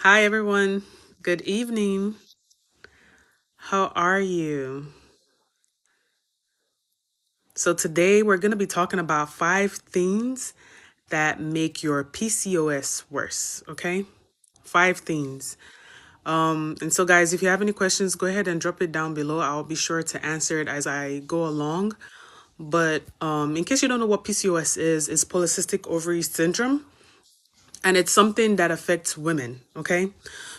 Hi, everyone. Good evening. How are you? So, today we're going to be talking about 5 things that make your PCOS worse. Okay? 5 things. And so, guys, if you have any questions, go ahead and drop it down below. I'll be sure to answer it as I go along. But in case you don't know what PCOS is, it's polycystic ovary syndrome. And it's something that affects women. Okay?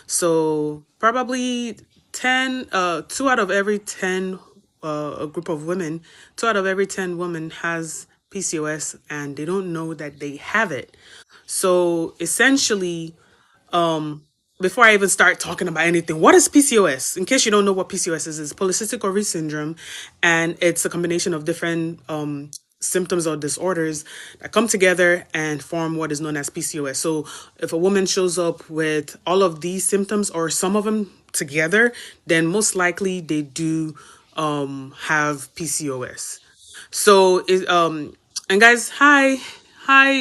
So probably 2 out of every 10, a group of women, 2 out of every 10 women has PCOS and they don't know that they have it. So essentially, before I even start talking about anything, what is PCOS? In case you don't know what PCOS is, it's polycystic ovary syndrome, and it's a combination of different symptoms or disorders that come together and form what is known as PCOS. So, if a woman shows up with all of these symptoms or some of them together, then most likely they do have PCOS. So, and guys, hi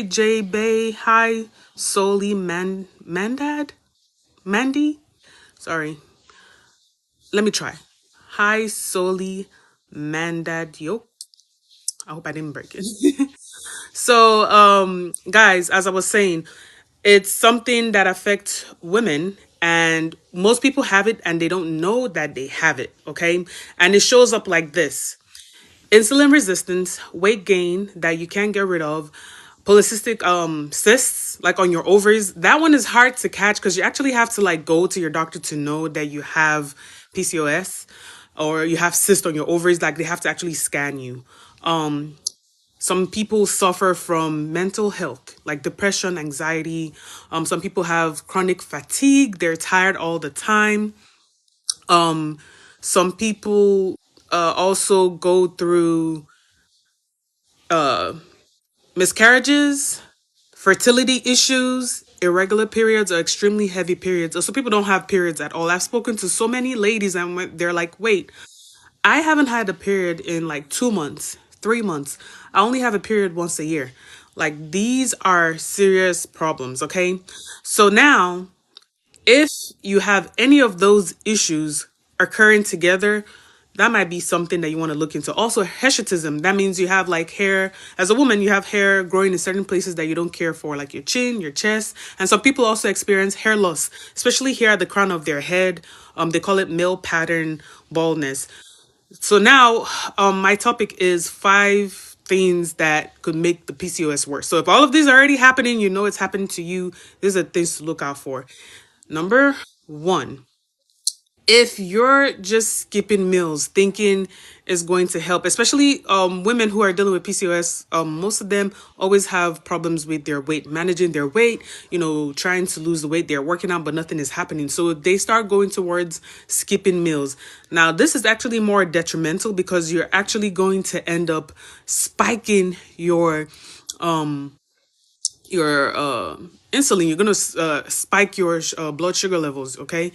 J Bay, hi Soli Mandad. Mandy? Sorry. Let me try. Hi, Soli Mandadio. I hope I didn't break it. So, guys, as I was saying, it's something that affects women, and most people have it and they don't know that they have it, okay? And it shows up like this: insulin resistance, weight gain that you can't get rid of, polycystic cysts like on your ovaries. That one is hard to catch because you actually have to like go to your doctor to know that you have PCOS or you have cyst on your ovaries. Like they have to actually scan you. Some people suffer from mental health, like depression, anxiety. Some people have chronic fatigue. They're tired all the time. Some people also go through miscarriages, fertility issues, irregular periods, or extremely heavy periods. Also, people don't have periods at all. I've spoken to so many ladies and they're like, wait, I haven't had a period in like 2 months, 3 months. I only have a period once a year. Like, these are serious problems, okay? So now, if you have any of those issues occurring together, that might be something that you want to look into. Also, hirsutism. That means you have like hair. As a woman, you have hair growing in certain places that you don't care for, like your chin, your chest. And some people also experience hair loss, especially here at the crown of their head. They call it male pattern baldness. So now, my topic is 5 things that could make the PCOS worse. So if all of these are already happening, you know it's happening to you. These are things to look out for. Number one, if you're just skipping meals thinking it's going to help, especially women who are dealing with PCOS, most of them always have problems with their weight, managing their weight, trying to lose the weight they're working on, but nothing is happening. So they start going towards skipping meals. Now, this is actually more detrimental because you're actually going to end up spiking your insulin. You're going to spike your blood sugar levels, okay?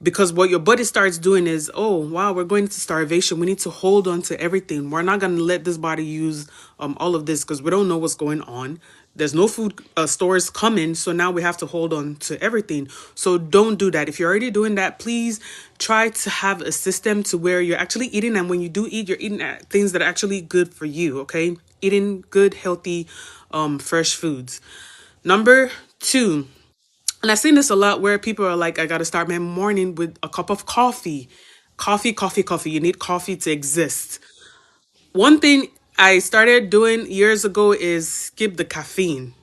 Because what your body starts doing is, oh wow, we're going into starvation, we need to hold on to everything, we're not going to let this body use all of this because we don't know what's going on. There's no food stores coming, so now we have to hold on to everything. So don't do that. If you're already doing that, please try to have a system to where you're actually eating, and when you do eat, you're eating things that are actually good for you, okay? Eating good, healthy, fresh foods. Number two, and I've seen this a lot where people are like, I got to start my morning with a cup of coffee. Coffee, coffee, coffee. You need coffee to exist. One thing I started doing years ago is skip the caffeine.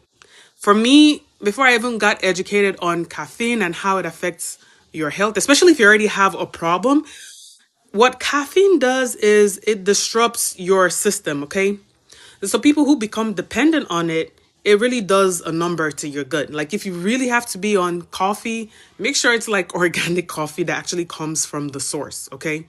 For me, before I even got educated on caffeine and how it affects your health, especially if you already have a problem, what caffeine does is it disrupts your system, okay? So people who become dependent on it, it really does a number to your gut. Like if you really have to be on coffee, make sure it's like organic coffee that actually comes from the source, okay?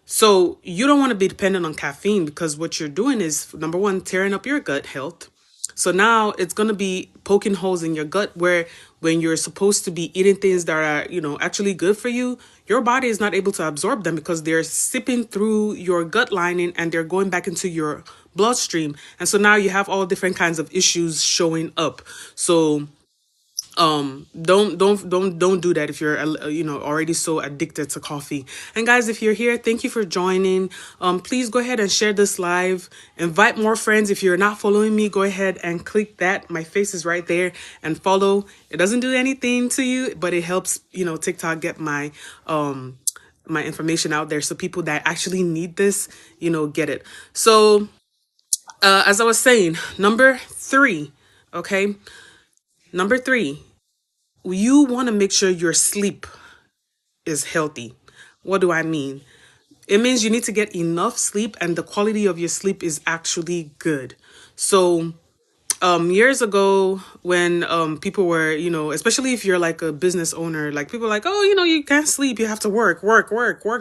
So you don't want to be dependent on caffeine because what you're doing is number one, tearing up your gut health. So now it's going to be poking holes in your gut where when you're supposed to be eating things that are, actually good for you, your body is not able to absorb them because they're sipping through your gut lining and they're going back into your bloodstream. And so now you have all different kinds of issues showing up. So Don't do that if you're already so addicted to coffee. And guys, if you're here, thank you for joining. Please go ahead and share this live, invite more friends. If you're not following me, go ahead and click that, my face is right there, and follow. It doesn't do anything to you, but it helps TikTok get my information out there, so people that actually need this get it. So as I was saying, number three, okay, number three, you want to make sure your sleep is healthy. What do I mean? It means you need to get enough sleep and the quality of your sleep is actually good. So, years ago when people were, especially if you're like a business owner, like people are like, oh, you can't sleep, you have to work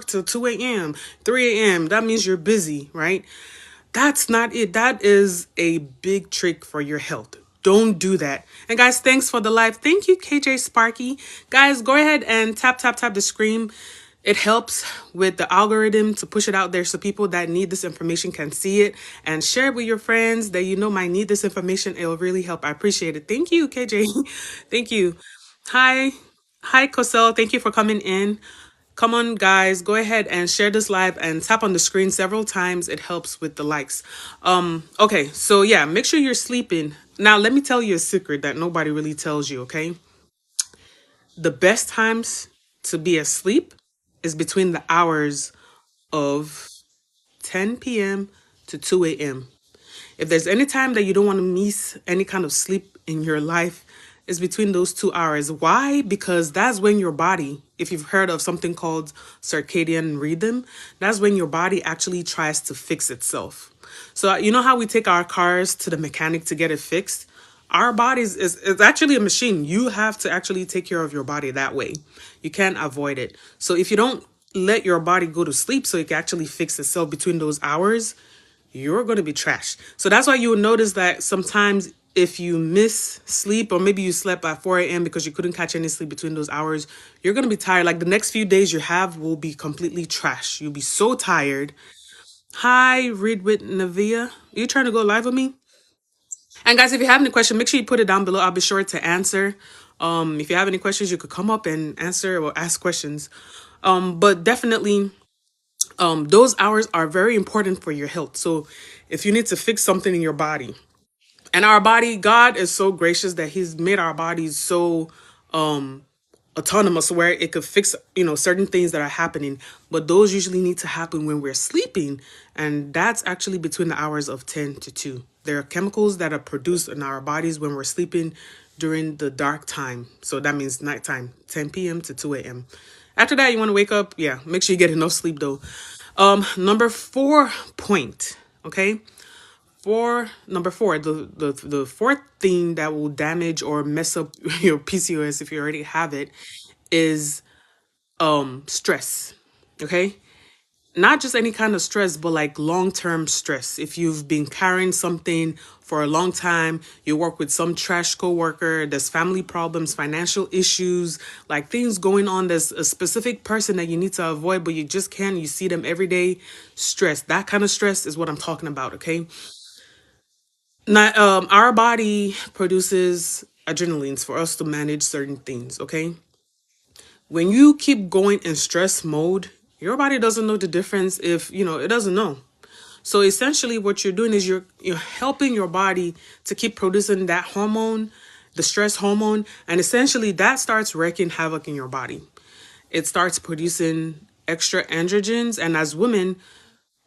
till 2 a.m., 3 a.m. That means you're busy, right? That's not it. That is a big trick for your health. Don't do that. And guys, thanks for the live. Thank you, KJ Sparky. Guys, go ahead and tap the screen. It helps with the algorithm to push it out there so people that need this information can see it, and share it with your friends that might need this information. It'll really help. I appreciate it. Thank you, KJ. Thank you. Hi. Hi, Cosell. Thank you for coming in. Come on, guys, go ahead and share this live and tap on the screen several times. It helps with the likes. Okay, so yeah, make sure you're sleeping. Now, let me tell you a secret that nobody really tells you, okay? The best times to be asleep is between the hours of 10 p.m. to 2 a.m. If there's any time that you don't want to miss any kind of sleep in your life, it's between those 2 hours. Why? Because that's when your body, if you've heard of something called circadian rhythm, that's when your body actually tries to fix itself. So you know how we take our cars to the mechanic to get it fixed? Our bodies is actually a machine. You have to actually take care of your body that way. You can't avoid it. So if you don't let your body go to sleep so it can actually fix itself between those hours, you're going to be trashed. So that's why you will notice that sometimes if you miss sleep, or maybe you slept at 4 a.m. because you couldn't catch any sleep between those hours, you're going to be tired. Like the next few days you have will be completely trash. You'll be so tired. Hi, Read with Navia. Are you trying to go live with me? And guys, if you have any questions, make sure you put it down below. I'll be sure to answer. If you have any questions, you could come up and answer or ask questions. But definitely, those hours are very important for your health. So if you need to fix something in your body, and our body, God is so gracious that He's made our bodies so autonomous where it could fix certain things that are happening, but those usually need to happen when we're sleeping, and that's actually between the hours of 10 to 2. There are chemicals that are produced in our bodies when we're sleeping during the dark time, so that means nighttime, 10 p.m. to 2 a.m. After that, you want to wake up, yeah, make sure you get enough sleep though. Number 4 point, okay, number four, the fourth thing that will damage or mess up your PCOS if you already have it is stress. Okay? Not just any kind of stress, but like long-term stress. If you've been carrying something for a long time, you work with some trash coworker, there's family problems, financial issues, like things going on, there's a specific person that you need to avoid, but you just can't, you see them every day, stress. That kind of stress is what I'm talking about, okay? Now, our body produces adrenalines for us to manage certain things, okay? When you keep going in stress mode, your body doesn't know the difference if, it doesn't know. So essentially what you're doing is you're helping your body to keep producing that hormone, the stress hormone, and essentially that starts wreaking havoc in your body. It starts producing extra androgens, and as women,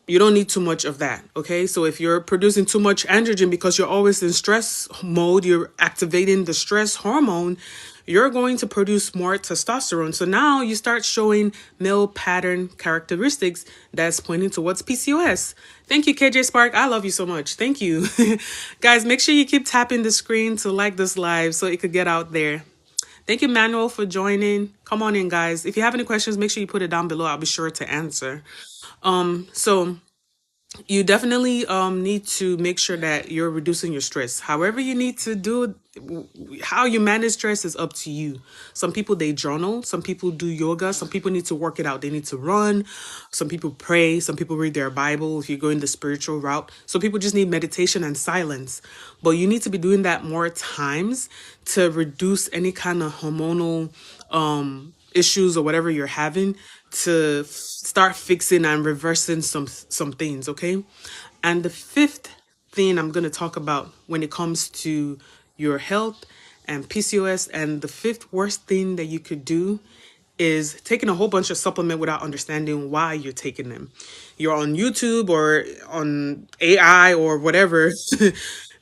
you don't need too much of that, okay? So if you're producing too much androgen because you're always in stress mode, you're activating the stress hormone, you're going to produce more testosterone. So now you start showing male pattern characteristics that's pointing towards PCOS. Thank you, KJ Spark. I love you so much. Thank you. Guys, make sure you keep tapping the screen to like this live so it could get out there. Thank you, Manuel, for joining. Come on in, guys. If you have any questions, make sure you put it down below. I'll be sure to answer. So You definitely need to make sure that you're reducing your stress. However you need to do it, how you manage stress is up to you. Some people, they journal, some people do yoga, some people need to work it out. They need to run, some people pray, some people read their Bible if you're going the spiritual route. Some people just need meditation and silence. But you need to be doing that more times to reduce any kind of hormonal issues or whatever you're having, to start fixing and reversing some things, okay? And the fifth thing I'm going to talk about when it comes to your health and PCOS, and the fifth worst thing that you could do is taking a whole bunch of supplement without understanding why you're taking them. You're on YouTube or on AI or whatever,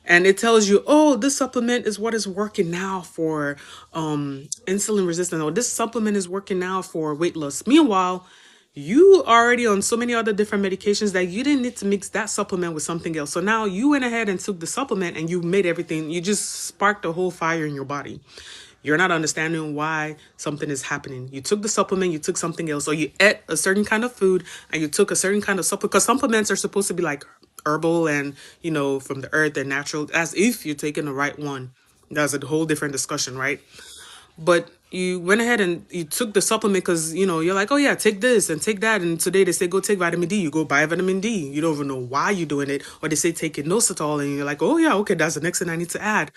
and it tells you, oh, this supplement is what is working now for insulin resistance, or this supplement is working now for weight loss. Meanwhile, you already on so many other different medications that you didn't need to mix that supplement with something else. So now you went ahead and took the supplement and you made everything, you just sparked a whole fire in your body. You're not understanding why something is happening. You took the supplement, you took something else, or you ate a certain kind of food and you took a certain kind of supplement, because supplements are supposed to be like herbal and, from the earth and natural, as if you're taking the right one. That's a whole different discussion, right? But you went ahead and you took the supplement because, you're like, oh yeah, take this and take that. And today they say, go take vitamin D. You go buy vitamin D. You don't even know why you're doing it. Or they say, take inositol. And you're like, oh yeah, okay, that's the next thing I need to add.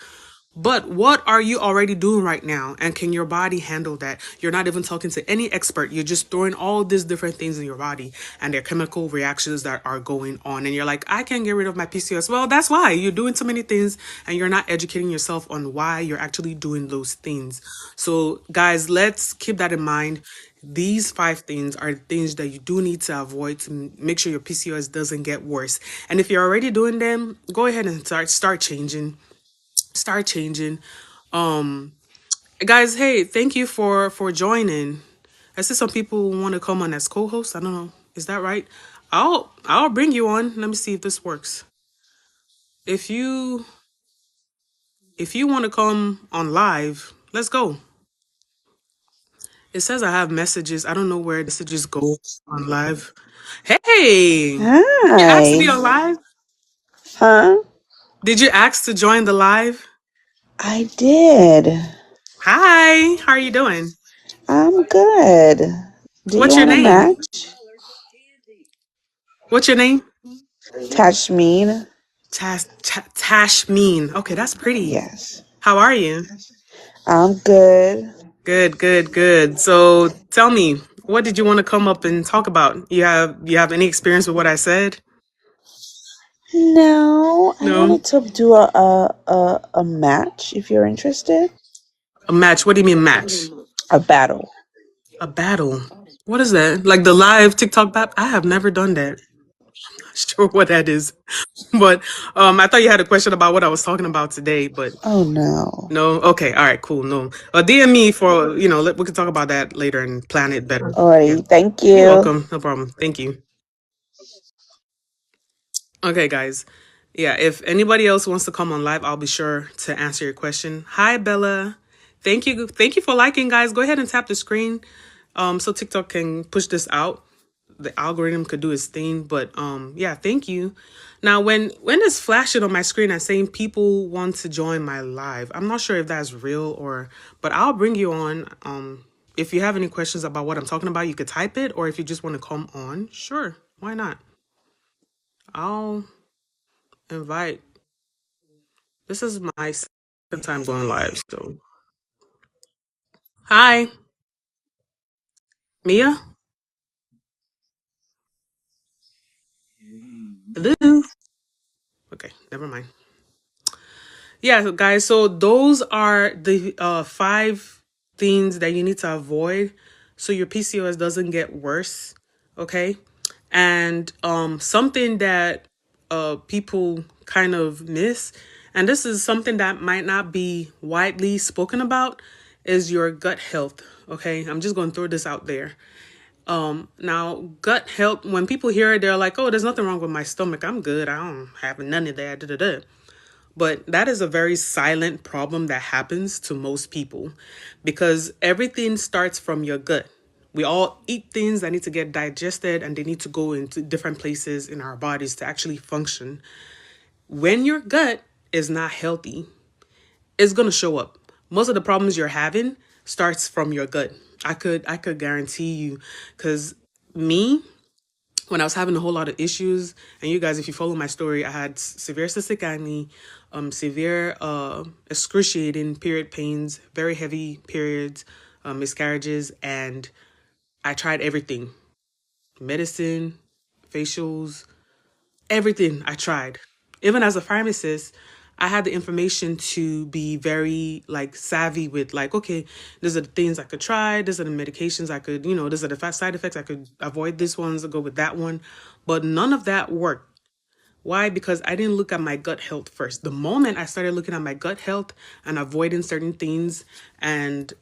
But what are you already doing right now? And can your body handle that? You're not even talking to any expert. You're just throwing all these different things in your body and there are chemical reactions that are going on. And you're like, I can't get rid of my PCOS. Well, that's why you're doing so many things and you're not educating yourself on why you're actually doing those things. So, guys, let's keep that in mind. These five things are things that you do need to avoid to make sure your PCOS doesn't get worse. And if you're already doing them, go ahead and start changing. Start changing. Guys, hey, thank you for joining. I see some people want to come on as co-hosts. I don't know. Is that right? I'll bring you on. Let me see if this works. If you if you want to come on live, let's go. It says I have messages. I don't know where the messages go on live. Hey, did you ask to be Hi. on live? Huh? Did you ask to join the live? I did. Hi, how are you doing? I'm good. Do you What's your want a name? match? What's your name? Tashmeen? Tashmeen. Okay, that's pretty. Yes. How are you? I'm good. Good, good, good. So tell me, what did you want to come up and talk about? You have any experience with what I said? No, I No? wanted to do a match if you're interested. A match. What do you mean match? A battle. A battle. What is that? Like the live TikTok battle? I have never done that. Not sure what that is. But I thought you had a question about what I was talking about today, but Oh no. no. Okay, all right, cool. No. DM me for, we can talk about that later and plan it better. Yeah. Alrighty, thank You're you. welcome. No problem. Thank you. Okay, guys. Yeah, if anybody else wants to come on live, I'll be sure to answer your question. Hi, Bella. Thank you. Thank you for liking, guys. Go ahead and tap the screen so TikTok can push this out. The algorithm could do its thing, but yeah, thank you. Now, when it's flashing on my screen and saying people want to join my live, I'm not sure if that's real or, but I'll bring you on. If you have any questions about what I'm talking about, you could type it, or if you just want to come on, sure, why not? I'll invite. This is my second time going live, so hi, Mia. Hello. Okay, never mind. Yeah, guys. So those are the five things that you need to avoid so your PCOS doesn't get worse. Okay, and something that people kind of miss, and this is something that might not be widely spoken about, is your gut health. Okay, I'm just going to throw this out there. Now, gut health, when people hear it, they're like, oh, there's nothing wrong with my stomach. I'm good. I don't have none of that. Da, da, da. But that is a very silent problem that happens to most people because everything starts from your gut. We all eat things that need to get digested and they need to go into different places in our bodies to actually function. When your gut is not healthy, it's going to show up. Most of the problems you're having starts from your gut. I could guarantee you, cuz me, when I was having a whole lot of issues, and you guys, if you follow my story, I had severe cystic acne, severe excruciating period pains, very heavy periods, miscarriages, and I tried everything: medicine, facials, everything I tried. Even as a pharmacist, I had the information to be very like savvy with like, okay, these are the things I could try. These are the medications I could, these are the side effects I could avoid. This one's go with that one, but none of that worked. Why? Because I didn't look at my gut health first. The moment I started looking at my gut health and avoiding certain things and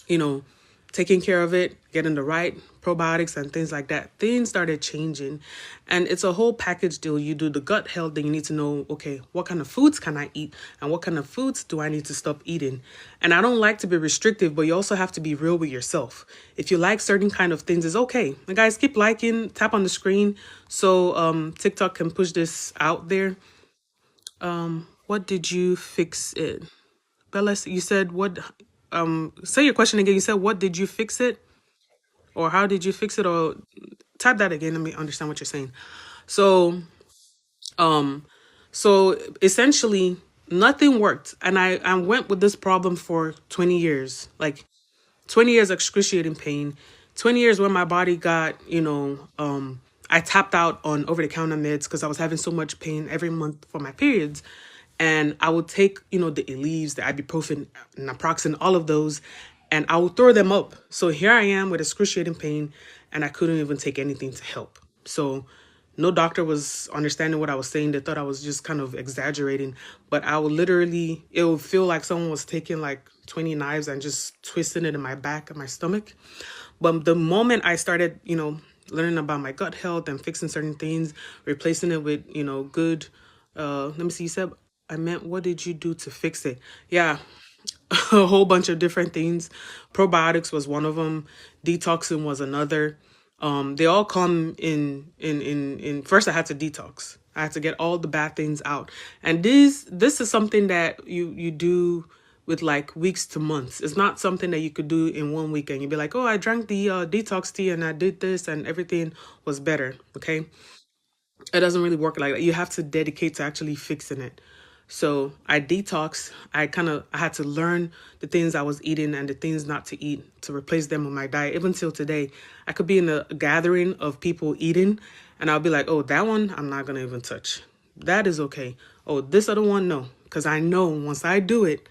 you know, taking care of it, getting the right probiotics and things like that, things started changing. And it's a whole package deal. You do the gut health, then you need to know, okay, what kind of foods can I eat? And what kind of foods do I need to stop eating? And I don't like to be restrictive, but you also have to be real with yourself. If you like certain kind of things, it's okay. And guys, keep liking, tap on the screen so TikTok can push this out there. What did you fix it? Bella, you said what? Say your question again. You said what did you fix it, or how did you fix it, or type that again. Let me understand what you're saying. So, um, so essentially, nothing worked, and I went with this problem for 20 years, like 20 years excruciating pain, 20 years when my body got, I tapped out on over the counter meds because I was having so much pain every month for my periods. And I would take, the Aleve, the ibuprofen, naproxen, all of those, and I would throw them up. So here I am with excruciating pain, and I couldn't even take anything to help. So no doctor was understanding what I was saying. They thought I was just kind of exaggerating. But I would literally, it would feel like someone was taking like 20 knives and just twisting it in my back and my stomach. But the moment I started, learning about my gut health and fixing certain things, replacing it with, good, let me see, you said, I meant, what did you do to fix it? Yeah, a whole bunch of different things. Probiotics was one of them. Detoxing was another. They all come in first I had to detox. I had to get all the bad things out. And this is something that you do with like weeks to months. It's not something that you could do in one weekend. You'd be like, oh, I drank the detox tea and I did this and everything was better. Okay. It doesn't really work like that. You have to dedicate to actually fixing it. So I detox. I had to learn the things I was eating and the things not to eat to replace them with my diet. Even till today, I could be in a gathering of people eating, and I'll be like, "Oh, that one I'm not gonna even touch. That is okay. Oh, this other one, no, because I know once I do it,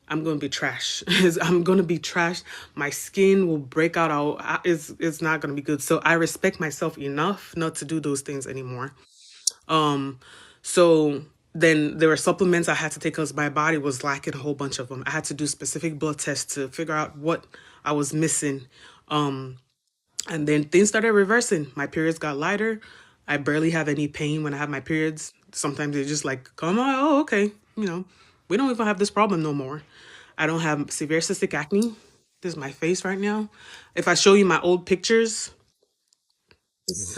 I'm gonna be trash. I'm gonna be trash. My skin will break out. It's not gonna be good. So I respect myself enough not to do those things anymore. Um, so then there were supplements I had to take because my body was lacking a whole bunch of them. I had to do specific blood tests to figure out what I was missing. Um, and then things started reversing. My periods got lighter. I barely have any pain when I have my periods. Sometimes they just like come out. Oh, okay. We don't even have this problem no more. I don't have severe cystic acne. This is my face right now. If I show you my old pictures, it's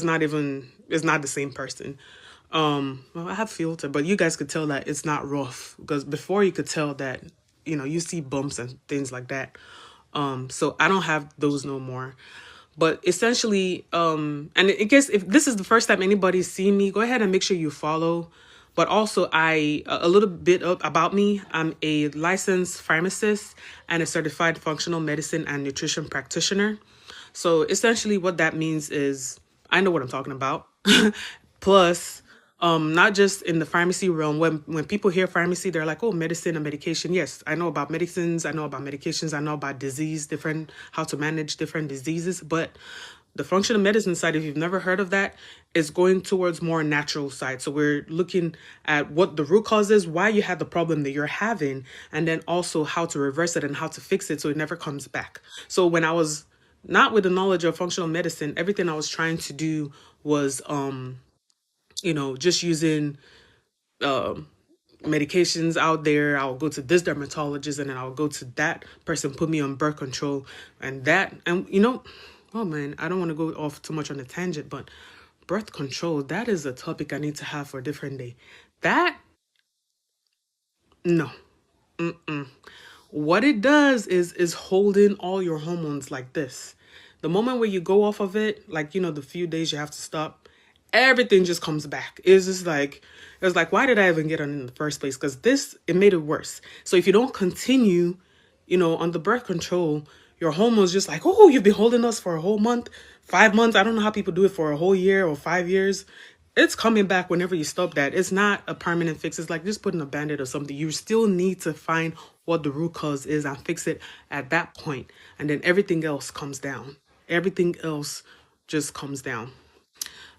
not even, it's not the same person. Well, I have filter, but you guys could tell that it's not rough because before you could tell that, you see bumps and things like that. So I don't have those no more. But essentially, and I guess if this is the first time anybody's seen me, go ahead and make sure you follow. But also, a little bit about me. I'm a licensed pharmacist and a certified functional medicine and nutrition practitioner. So essentially, what that means is I know what I'm talking about. Plus, not just in the pharmacy realm. When people hear pharmacy, they're like, "Oh, medicine and medication." Yes, I know about medicines. I know about medications. I know about disease, different how to manage different diseases. But the functional medicine side, if you've never heard of that, is going towards more natural side. So we're looking at what the root cause is, why you had the problem that you're having, and then also how to reverse it and how to fix it so it never comes back. So when I was not with the knowledge of functional medicine, everything I was trying to do was just using medications out there. I'll go to this dermatologist, and then I'll go to that person, put me on birth control, and oh man, I don't want to go off too much on a tangent, but birth control, that is a topic I need to have for a different day. That, no. What it does is holding all your hormones like this. The moment where you go off of it, like the few days you have to stop, everything just comes back. It's like why did I even get on in the first place? Because this, it made it worse. So if you don't continue, on the birth control, your hormones just like, oh, you've been holding us for a whole month, 5 months. I don't know how people do it for a whole year or 5 years. It's coming back whenever you stop that. It's not a permanent fix. It's like just putting a band-aid or something. You still need to find what the root cause is and fix it at that point. And then everything else comes down. Everything else just comes down.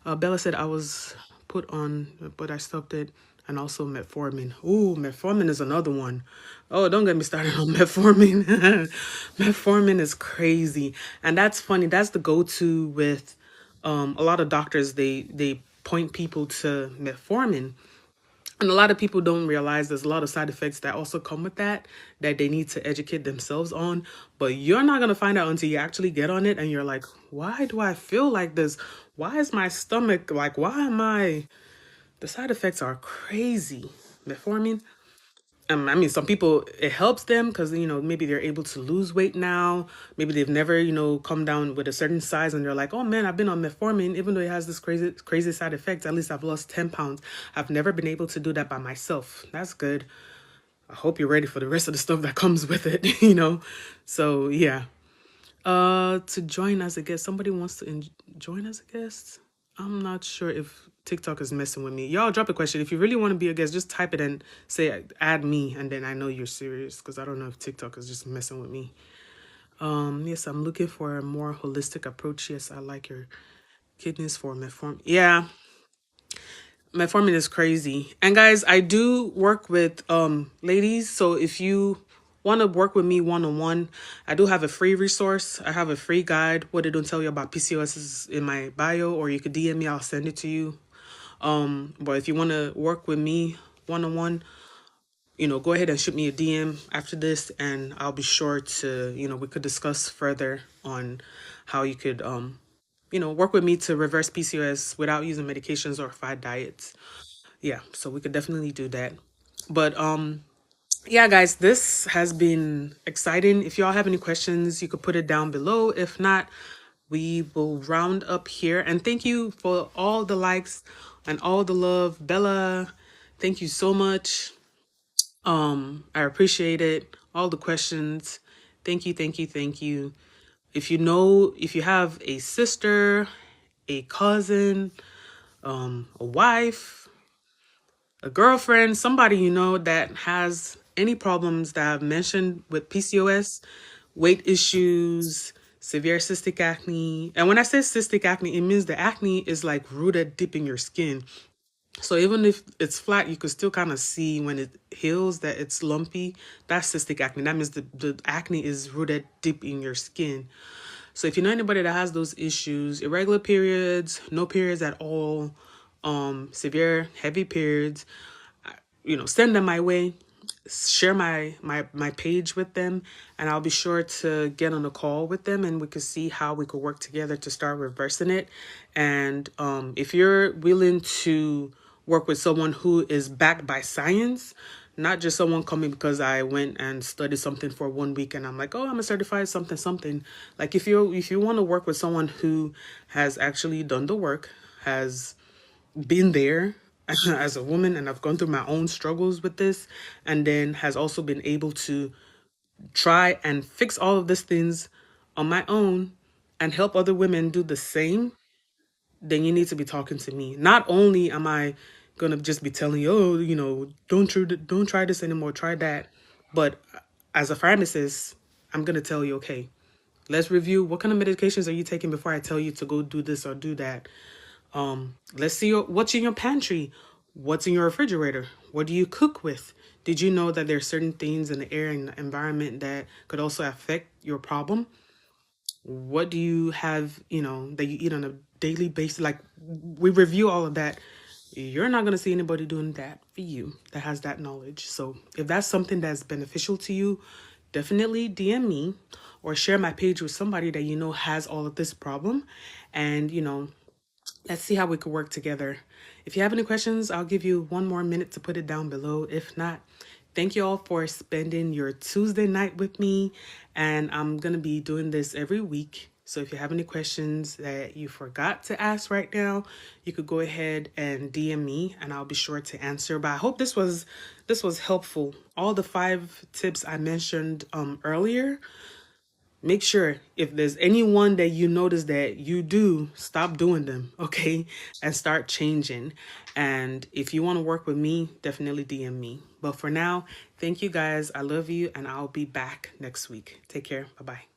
Bella said I was put on, but I stopped it. And also metformin. Ooh, metformin is another one. Oh, don't get me started on metformin. Metformin is crazy. And that's funny. That's the go-to with a lot of doctors. They point people to metformin. And a lot of people don't realize there's a lot of side effects that also come with that they need to educate themselves on. But you're not going to find out until you actually get on it and you're like, why do I feel like this? Why is my stomach like, why am I? The side effects are crazy. Metformin. I mean, some people, it helps them because, maybe they're able to lose weight now. Maybe they've never, come down with a certain size and they're like, oh man, I've been on metformin, even though it has this crazy, crazy side effects. At least I've lost 10 pounds. I've never been able to do that by myself. That's good. I hope you're ready for the rest of the stuff that comes with it. So yeah. To join as a guest, somebody wants to join as a guest. I'm not sure if TikTok is messing with me. Y'all drop a question. If you really want to be a guest, just type it and say add me, and then I know you're serious because I don't know if TikTok is just messing with me. Yes, I'm looking for a more holistic approach. Yes, I like your kidneys for metformin. Yeah, metformin is crazy. And guys, I do work with ladies, so if you want to work with me one-on-one, I do have a free resource. I have a free guide. What they don't tell you about PCOS is in my bio, or you could DM me, I'll send it to you. But if you want to work with me one-on-one, go ahead and shoot me a DM after this, and I'll be sure to, we could discuss further on how you could work with me to reverse PCOS without using medications or fad diets. Yeah, so we could definitely do that. But yeah, guys, this has been exciting. If y'all have any questions, you could put it down below. If not, we will round up here. And thank you for all the likes and all the love. Bella, thank you so much. I appreciate it. All the questions. Thank you, thank you, thank you. If you have a sister, a cousin, a wife, a girlfriend, somebody that has any problems that I've mentioned with PCOS, weight issues, severe cystic acne. And when I say cystic acne, it means the acne is like rooted deep in your skin. So even if it's flat, you could still kind of see when it heals that it's lumpy. That's cystic acne. That means the acne is rooted deep in your skin. So if you know anybody that has those issues, irregular periods, no periods at all, severe heavy periods, send them my way. Share my page with them, and I'll be sure to get on a call with them, and we could see how we could work together to start reversing it. And if you're willing to work with someone who is backed by science, not just someone coming because I went and studied something for 1 week and I'm like, oh, I'm a certified something something. Like if you want to work with someone who has actually done the work, has been there as a woman, and I've gone through my own struggles with this, and then has also been able to try and fix all of these things on my own and help other women do the same, then you need to be talking to me. Not only am I gonna just be telling you, oh, don't try this anymore, try that, but as a pharmacist, I'm gonna tell you, okay, let's review what kind of medications are you taking before I tell you to go do this or do that. Let's see what's in your pantry. What's in your refrigerator? What do you cook with? Did you know that there are certain things in the air and the environment that could also affect your problem? What do you have, that you eat on a daily basis? Like, we review all of that. you're not going to see anybody doing that for you that has that knowledge. So if that's something that's beneficial to you, definitely DM me or share my page with somebody that you know has all of this problem. And, let's see how we could work together. If you have any questions, I'll give you one more minute to put it down below. If not, thank you all for spending your Tuesday night with me. And I'm going to be doing this every week. So if you have any questions that you forgot to ask right now, you could go ahead and DM me and I'll be sure to answer. But I hope this was helpful. All the 5 tips I mentioned earlier, make sure if there's anyone that you notice that you do, stop doing them, okay? And start changing. And if you want to work with me, definitely DM me. But for now, thank you guys. I love you and I'll be back next week. Take care. Bye-bye.